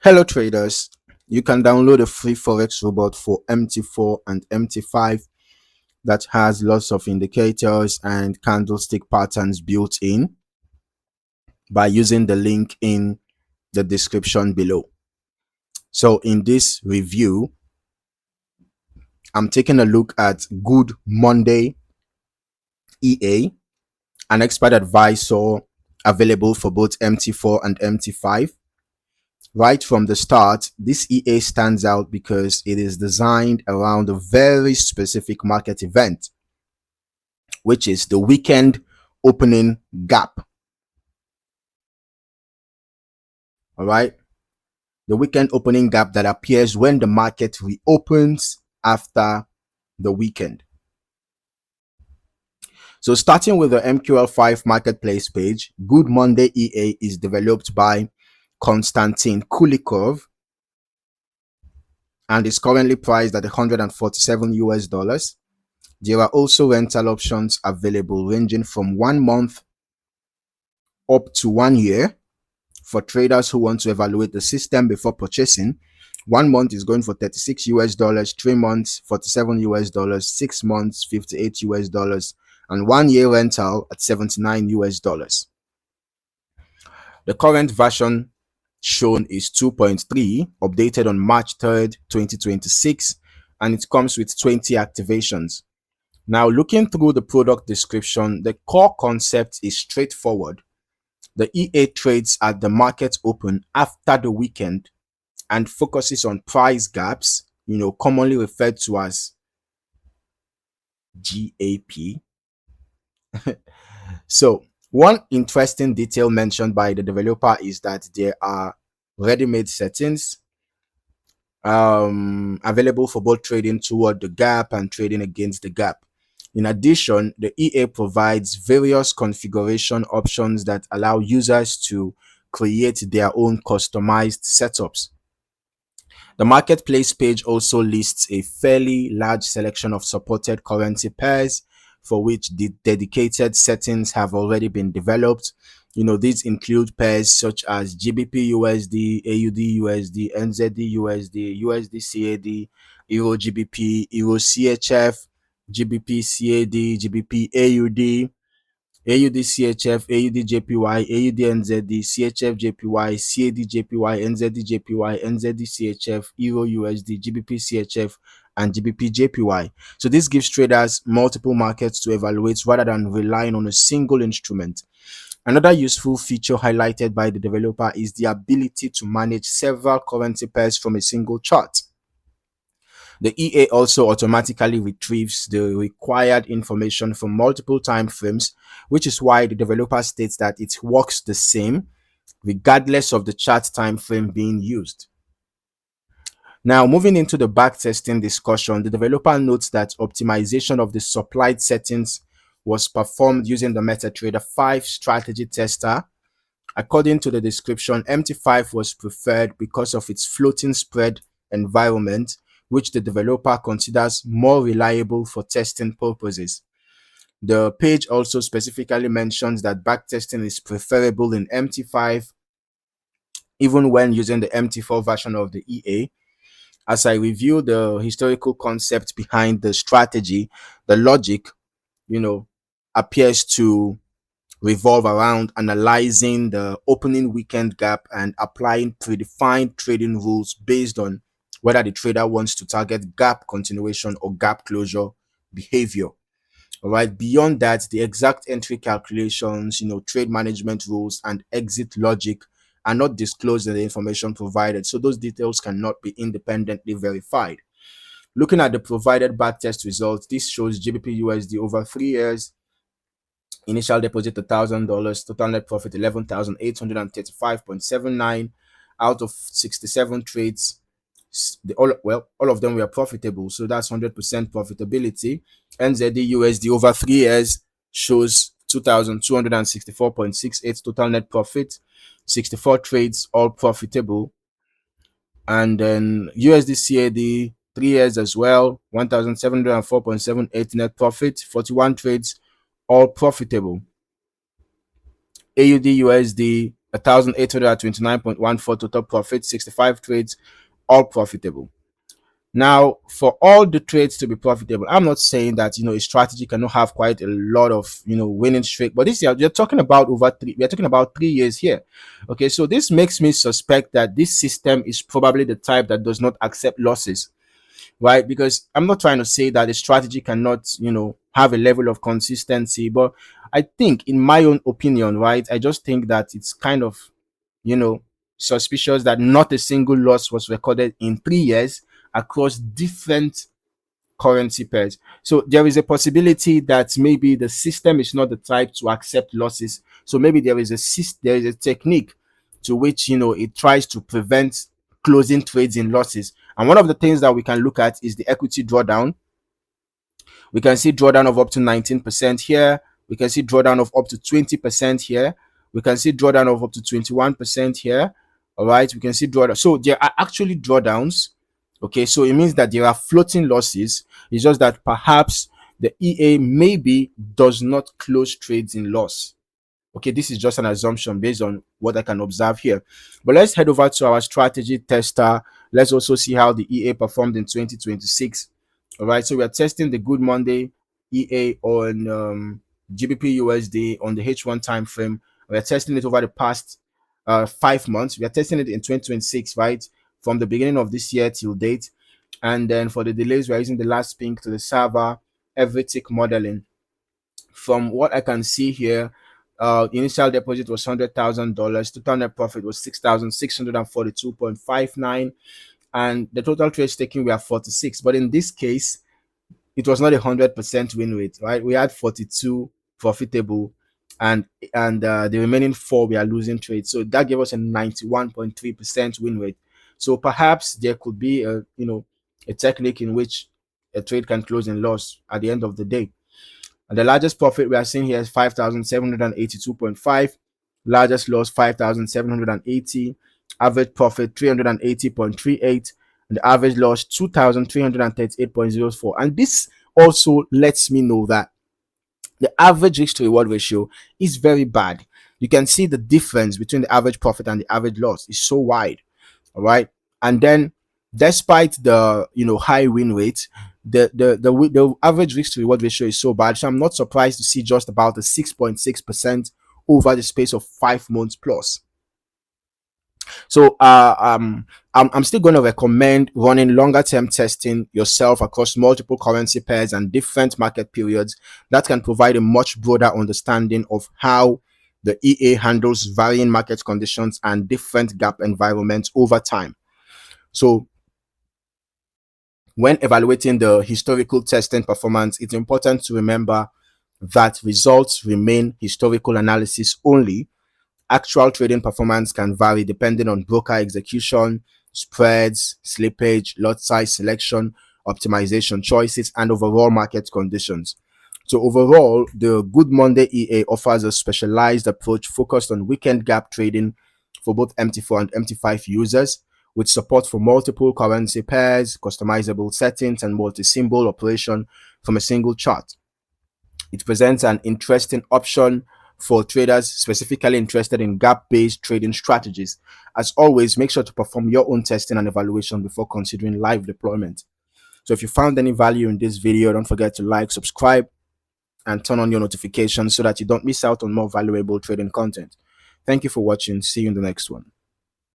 Hello traders, you can download a free Forex robot for MT4 and MT5 that has lots of indicators and candlestick patterns built in by using the link in the description below. So in this review, I'm taking a look at Good Monday EA, an expert advisor available for both MT4 and MT5. Right from the start, this EA stands out because it is designed around a very specific market event, which is the weekend opening gap. All right. The weekend opening gap that appears when the market reopens after the weekend. So starting with the MQL5 Marketplace page, Good Monday EA is developed by Konstantin Kulikov and is currently priced at 147 US dollars. There are also rental options available ranging from 1 month up to 1 year for traders who want to evaluate the system before purchasing. 1 month is going for 36 US dollars, 3 months 47 US dollars, 6 months 58 US dollars, and 1 year rental at 79 US dollars. The current version shown is 2.3, updated on March 3rd, 2026, and it comes with 20 activations. Now, looking through the product description, the core concept is straightforward. The EA trades at the market open after the weekend and focuses on price gaps, commonly referred to as GAP. So, one interesting detail mentioned by the developer is that there are ready-made settings available for both trading toward the gap and trading against the gap. In addition, the EA provides various configuration options that allow users to create their own customized setups. The marketplace page also lists a fairly large selection of supported currency pairs for which the dedicated settings have already been developed. These include pairs such as GBP USD, AUD USD, NZD USD, USD CAD, Euro GBP, Euro CHF, GBP CAD, GBP AUD, AUD CHF, AUD JPY, AUD NZD, CHF JPY, CAD JPY, NZD JPY, NZD CHF, Euro USD, GBP CHF, and GBP JPY. So this gives traders multiple markets to evaluate rather than relying on a single instrument. Another useful feature highlighted by the developer is the ability to manage several currency pairs from a single chart. The EA also automatically retrieves the required information from multiple time frames, which is why the developer states that it works the same regardless of the chart time frame being used. Now, moving into the backtesting discussion, the developer notes that optimization of the supplied settings was performed using the MetaTrader 5 strategy tester. According to the description, MT5 was preferred because of its floating spread environment, which the developer considers more reliable for testing purposes. The page also specifically mentions that backtesting is preferable in MT5 even when using the MT4 version of the EA. As I review the historical concept behind the strategy, the logic, appears to revolve around analyzing the opening weekend gap and applying predefined trading rules based on whether the trader wants to target gap continuation or gap closure behavior. All right. Beyond that, the exact entry calculations, trade management rules and exit logic are not disclosed in the information provided. So those details cannot be independently verified. Looking at the provided backtest results, this shows GBP USD over 3 years. Initial deposit $1,000, total net profit 11,835.79 out of 67 trades. All of them were profitable, so that's 100% profitability. NZD USD over 3 years shows 2,264.68 total net profit, 64 trades, all profitable. And then USD CAD 3 years as well, 1,704.78 net profit, 41 trades, all profitable. AUD USD, 1,829.14 total profit, 65 trades, all profitable. Now, for all the trades to be profitable, I'm not saying that a strategy cannot have quite a lot of winning streak, but this year we're talking about we're talking about 3 years here. Okay, so this makes me suspect that this system is probably the type that does not accept losses, right? Because I'm not trying to say that a strategy cannot, have a level of consistency, but I think, in my own opinion, right, I just think that it's kind of, you know, suspicious that not a single loss was recorded in 3 years across different currency pairs. So there is a possibility that maybe the system is not the type to accept losses. So maybe there is a technique to which it tries to prevent closing trades in losses. And one of the things that we can look at is the equity drawdown. We can see drawdown of up to 19% here. We can see drawdown of up to 20% here. We can see drawdown of up to 21% here. All right. We can see drawdown. So there are actually drawdowns. Okay. So it means that there are floating losses. It's just that perhaps the EA maybe does not close trades in loss. Okay, this is just an assumption based on what I can observe here. But let's head over to our strategy tester. Let's also see how the EA performed in 2026. All right, so we are testing the Good Monday EA on GBP USD on the H1 time frame. We are testing it over the past 5 months. We are testing it in 2026, right? From the beginning of this year till date. And then for the delays, we are using the last ping to the server, every tick modeling. From what I can see here, initial deposit was $100,000. Total net profit was 6,642.59, and the total trades taken were 46. But in this case, it was not 100% win rate, right? We had 42 profitable, and the remaining 4 we are losing trades. So that gave us a 91.3% win rate. So perhaps there could be a technique in which a trade can close in loss at the end of the day. And the largest profit we are seeing here is 5,782.5. Largest loss 5,780. Average profit 380.38. And the average loss 2,338.04. And this also lets me know that the average risk to reward ratio is very bad. You can see the difference between the average profit and the average loss is so wide. All right. And then, despite the high win rate, the average risk to reward ratio is so bad. So I'm not surprised to see just about a 6.6% over the space of 5 months plus. So I'm still going to recommend running longer term testing yourself across multiple currency pairs and different market periods. That can provide a much broader understanding of how the EA handles varying market conditions and different gap environments over time. So when evaluating the historical testing performance, it's important to remember that results remain historical analysis only. Actual trading performance can vary depending on broker execution, spreads, slippage, lot size selection, optimization choices, and overall market conditions. So overall, the Good Monday EA offers a specialized approach focused on weekend gap trading for both MT4 and MT5 users, with support for multiple currency pairs, customizable settings, and multi-symbol operation from a single chart. It presents an interesting option for traders specifically interested in gap-based trading strategies. As always, make sure to perform your own testing and evaluation before considering live deployment. So if you found any value in this video, don't forget to like, subscribe, and turn on your notifications so that you don't miss out on more valuable trading content. Thank you for watching. See you in the next one.